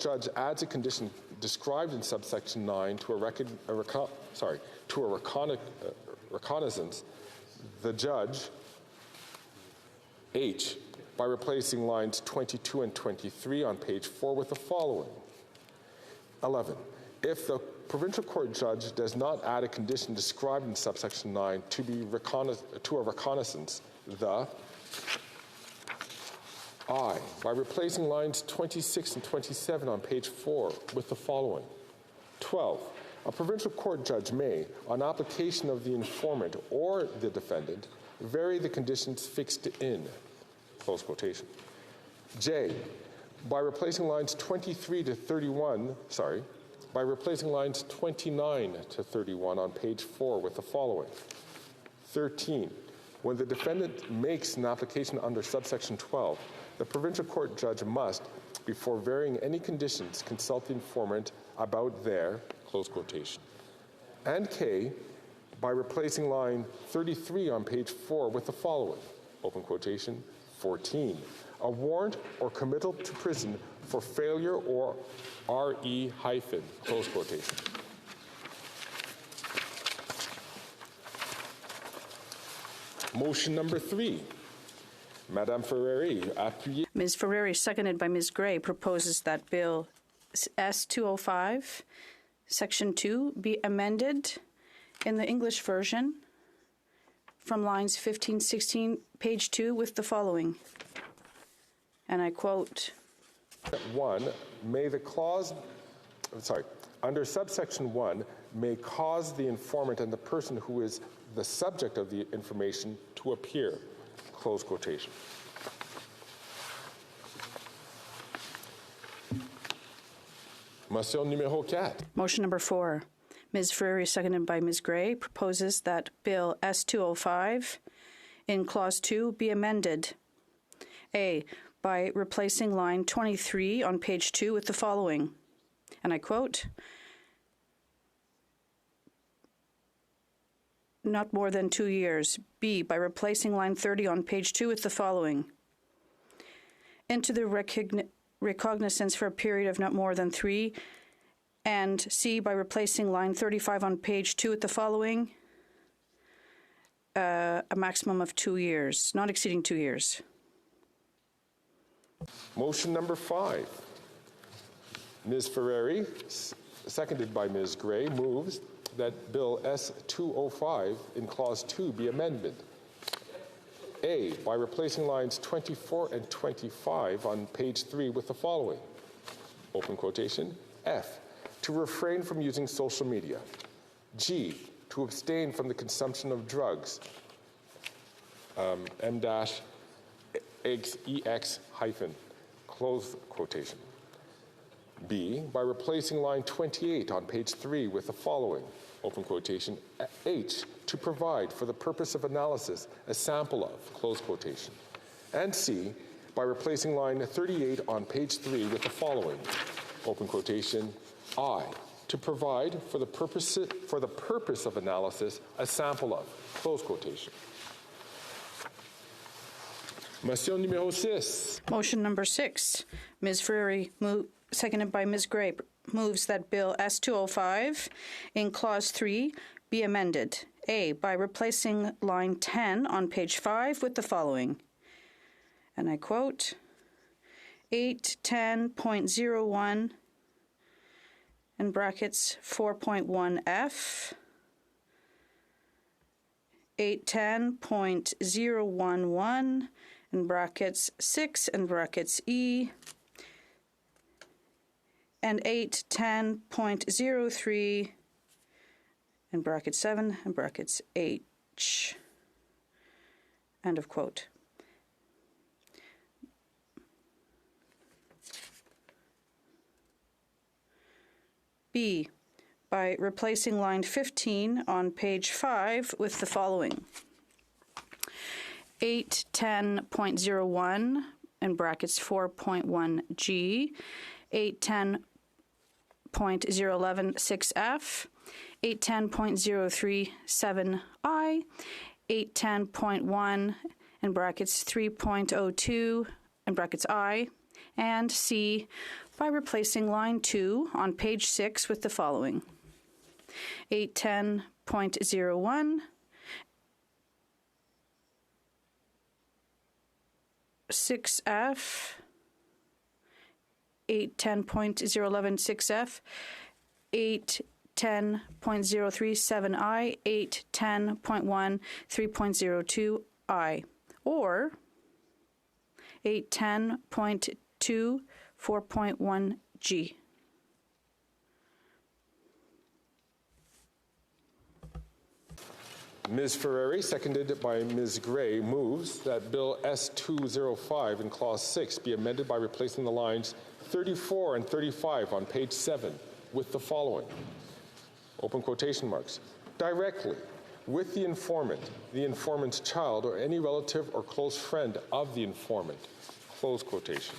judge adds a condition described in subsection 9 to a reconnaissance, the judge, H, by replacing lines 22 and 23 on page 4 with the following. 11. If the provincial court judge does not add a condition described in subsection 9 to a reconnaissance, the I, by replacing lines 26 and 27 on page 4 with the following. 12. A provincial court judge may, on application of the informant or the defendant, vary the conditions fixed in, close quotation. J, by replacing lines 23 to 31, by replacing lines 29 to 31 on page 4 with the following. 13. When the defendant makes an application under subsection 12, the provincial court judge must, before varying any conditions, consult the informant about their, close quotation. And K, by replacing line 33 on page 4 with the following, open quotation. 14. A warrant or committal to prison for failure or RE hyphen, close quotation. Motion number 3. Madame Ferreri, appuyé. Ms. Ferreri, seconded by Ms. Gray, proposes that Bill S-205, Section 2, be amended in the English version from lines 15, 16, page 2 with the following. And I quote. 1, under subsection 1, may cause the informant and the person who is the subject of the information to appear, close quotation. Motion numéro 4. Motion number 4. Ms. Ferreri, seconded by Ms. Gray, proposes that Bill S-205 in Clause 2 be amended. A, by replacing line 23 on page 2 with the following, and I quote, not more than 2 years. B, by replacing line 30 on page 2 with the following, into the recognizance for a period of not more than 3, and C, by replacing line 35 on page 2 with the following, a maximum of 2 years, not exceeding 2 years. Motion number 5. Ms. Ferreri, seconded by Ms. Gray, moves that Bill S-205 in Clause 2 be amended. A, by replacing lines 24 and 25 on page 3 with the following, open quotation. F, to refrain from using social media. G, to abstain from the consumption of drugs. M-EX hyphen, close quotation. B, by replacing line 28 on page 3 with the following, open quotation. H, to provide for the purpose of analysis a sample of, close quotation. And C, by replacing line 38 on page 3 with the following, open quotation. I, to provide for the purpose of analysis a sample of, close quotation. Motion numéro 6. Motion number 6. Ms. Ferreri, seconded by Ms. Gray, moves that Bill S-205 in Clause 3 be amended. A, by replacing line 10 on page 5 with the following, and I quote, 810.01 in brackets 4.1F, 810.011 in brackets 6 and brackets E, and 810.03 in brackets 7 and brackets H. End of quote. B, by replacing line 15 on page 5 with the following. 810.01 in brackets 4.1G, 810.011 6F, 810.037I, 810.1 in brackets 3.02 in brackets I, and C, by replacing line 2 on page 6 with the following. 810.01 6F 810.011 6F 810.037I 810.1 3.02I or 810.2 4.1G. Ms. Ferrari, seconded by Ms. Gray, moves that Bill S-205 in Clause 6 be amended by replacing the lines 34 and 35 on page 7 with the following, open quotation marks, directly with the informant's child, or any relative or close friend of the informant, close quotation.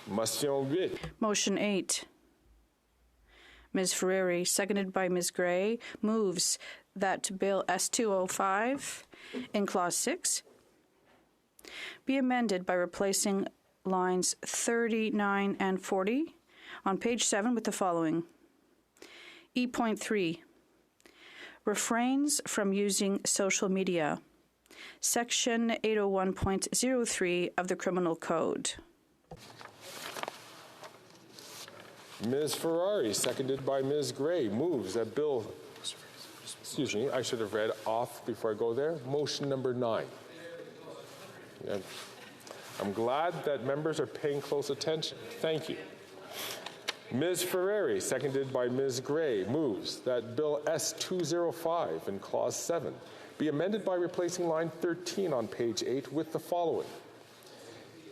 Motion 8. Motion 8. Ms. Ferrari, seconded by Ms. Gray, moves that Bill S-205 in Clause 6 be amended by replacing lines 39 and 40 on page 7 with the following. E.3. Refrains from using social media. Section 801.03 of the Criminal Code. Ms. Ferrari, seconded by Ms. Gray, moves that Bill, excuse me, I should have read off before I go there, motion number 9. Yeah. I'm glad that members are paying close attention. Thank you. Ms. Ferrari, seconded by Ms. Gray, moves that Bill S-205 in Clause 7 be amended by replacing line 13 on page 8 with the following.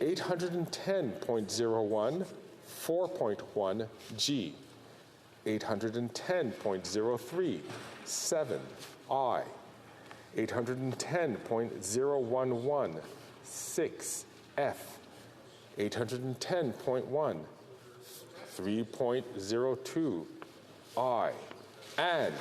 810.01 4.1 G, 810.03 7 I, 810.011 6 F, 810.1 3.02 I, and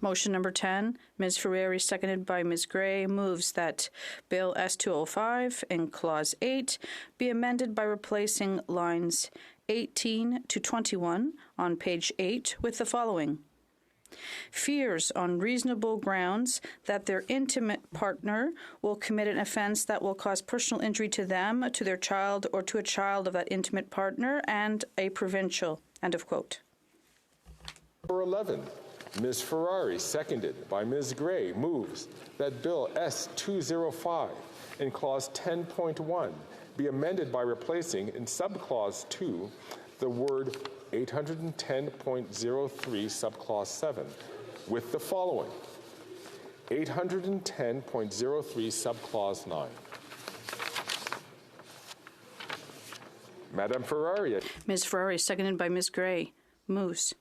Motion number 10, Ms. Ferrari, seconded by Ms. Gray, moves that Bill S-205 in Clause 8 be amended by replacing lines 18 to 21 on page 8 with the following. Fears on reasonable grounds that their intimate partner will commit an offense that will cause personal injury to them, to their child, or to a child of that intimate partner, and a provincial. End of quote. Number 11, Ms. Ferrari, seconded by Ms. Gray, moves that Bill S-205 in Clause 10.1 be amended by replacing in Subclause 2 the word 810.03 Subclause 7 with the following. 810.03 Subclause 9. Madame Ferrari. Ms. Ferrari, seconded by Ms. Gray, moves.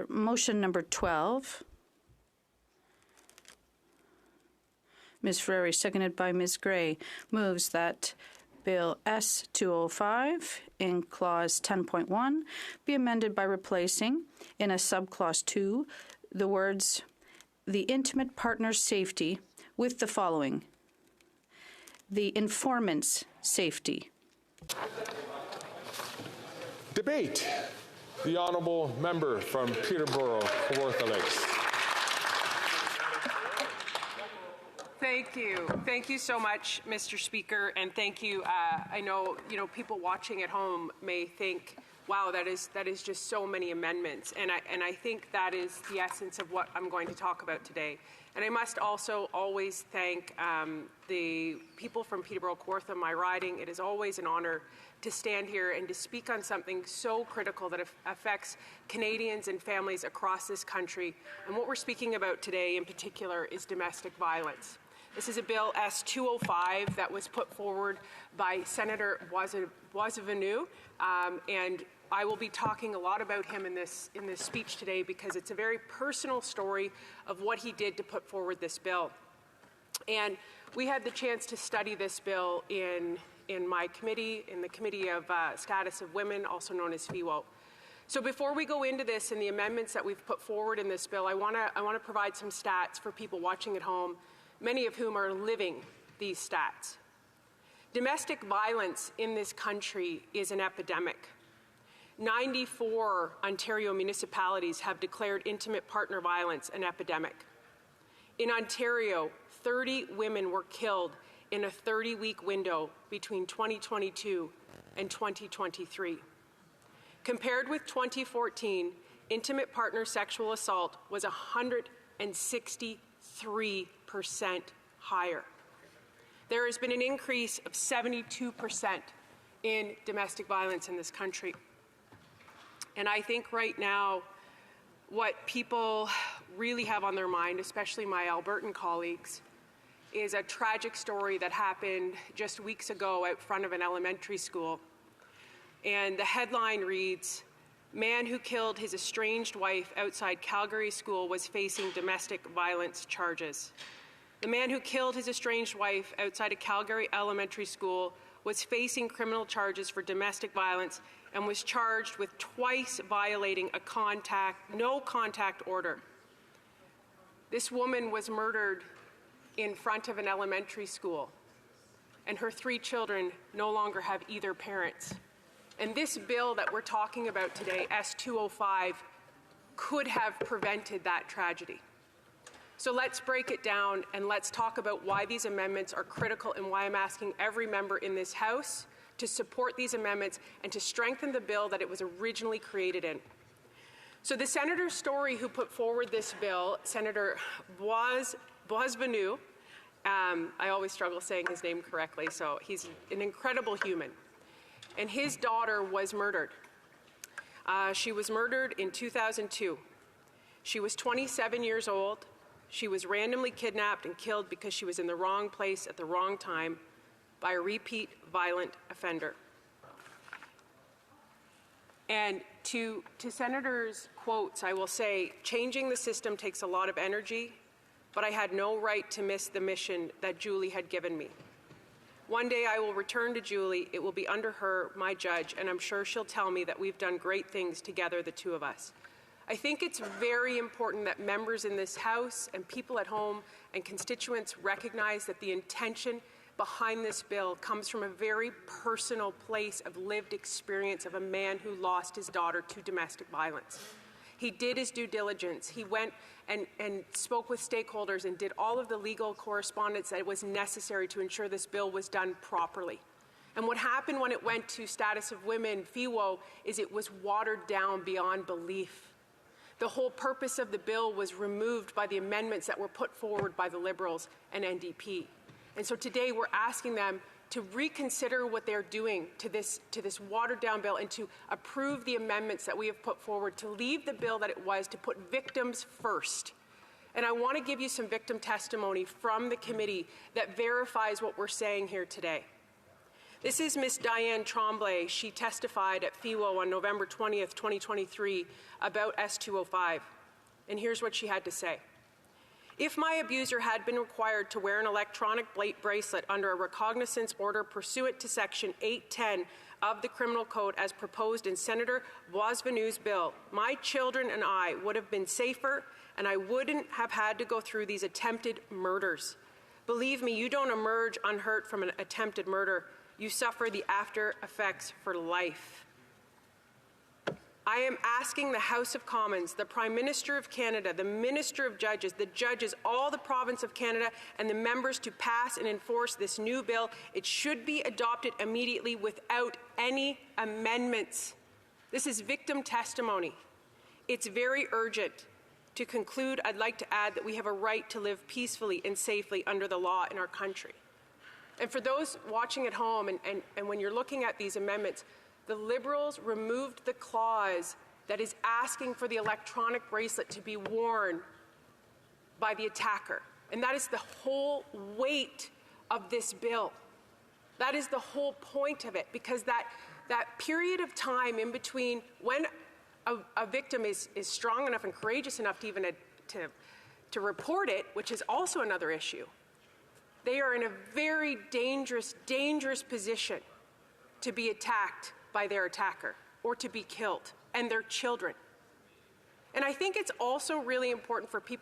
Motion number 12. Ms. Ferrari, seconded by Ms. Gray, moves that Bill S-205 in Clause 10.1 be amended by replacing in a Subclause 2 the words, the intimate partner's safety with the following. The informant's safety. Debate. The honourable member from Peterborough, Kawartha Lakes. Thank you. Thank you so much, Mr. Speaker, and thank you. I know, people watching at home may think, wow, that is just so many amendments, and I think that is the essence of what I'm going to talk about today. And I must also always thank the people from Peterborough, Kawartha, my riding. It is always an honour to stand here and to speak on something so critical that affects Canadians and families across this country. And what we're speaking about today in particular is domestic violence. This is a Bill S-205 that was put forward by Senator Boisvenu, and I will be talking a lot about him in this speech today because it's a very personal story of what he did to put forward this bill. And we had the chance to study this bill in my committee, in the Committee of Status of Women, also known as FIWO. So before we go into this and the amendments that we've put forward in this bill, I want to provide some stats for people watching at home, many of whom are living these stats. Domestic violence in this country is an epidemic. 94 Ontario municipalities have declared intimate partner violence an epidemic. In Ontario, 30 women were killed in a 30-week window between 2022 and 2023. Compared with 2014, intimate partner sexual assault was 163% higher. There has been an increase of 72% in domestic violence in this country. And I think right now, what people really have on their mind, especially my Albertan colleagues, is a tragic story that happened just weeks ago out front of an elementary school. And the headline reads, "Man who killed his estranged wife outside Calgary school was facing domestic violence charges." The man who killed his estranged wife outside a Calgary elementary school was facing criminal charges for domestic violence and was charged with twice violating a no contact order. This woman was murdered in front of an elementary school, and her 3 children no longer have either parents. And this bill that we're talking about today, S205, could have prevented that tragedy. So let's break it down and let's talk about why these amendments are critical and why I'm asking every member in this House to support these amendments and to strengthen the bill that it was originally created in. So the Senator Story who put forward this bill, Senator Boisvenu, I always struggle saying his name correctly, so he's an incredible human. And his daughter was murdered. She was murdered in 2002. She was 27 years old. She was randomly kidnapped and killed because she was in the wrong place at the wrong time by a repeat violent offender. And to Senator's quotes, I will say, changing the system takes a lot of energy, but I had no right to miss the mission that Julie had given me. One day I will return to Julie. It will be under her, my judge, and I'm sure she'll tell me that we've done great things together, the two of us. I think it's very important that members in this House and people at home and constituents recognize that the intention behind this bill comes from a very personal place of lived experience of a man who lost his daughter to domestic violence. He did his due diligence. He went and spoke with stakeholders and did all of the legal correspondence that was necessary to ensure this bill was done properly. And what happened when it went to status of women, FIWO, is it was watered down beyond belief. The whole purpose of the bill was removed by the amendments that were put forward by the Liberals and NDP. And so today we're asking them to reconsider what they're doing to this watered-down bill and to approve the amendments that we have put forward, to leave the bill that it was, to put victims first. And I want to give you some victim testimony from the committee that verifies what we're saying here today. This is Ms. Diane Tremblay. She testified at FIWO on November 20th, 2023 about S205. And here's what she had to say. If my abuser had been required to wear an electronic bracelet under a recognizance order pursuant to Section 810 of the Criminal Code as proposed in Senator Boisvenu's bill, my children and I would have been safer and I wouldn't have had to go through these attempted murders. Believe me, you don't emerge unhurt from an attempted murder. You suffer the after effects for life. I am asking the House of Commons, the Prime Minister of Canada, the Minister of Judges, the judges, all the province of Canada, and the members to pass and enforce this new bill. It should be adopted immediately without any amendments. This is victim testimony. It's very urgent. To conclude, I'd like to add that we have a right to live peacefully and safely under the law in our country. And for those watching at home, and when you're looking at these amendments, the Liberals removed the clause that is asking for the electronic bracelet to be worn by the attacker. And that is the whole weight of this bill. That is the whole point of it, because that period of time in between when a victim is strong enough and courageous enough to even to report it, which is also another issue, they are in a very dangerous position to be attacked by their attacker or to be killed, and their children. And I think it's also really important for people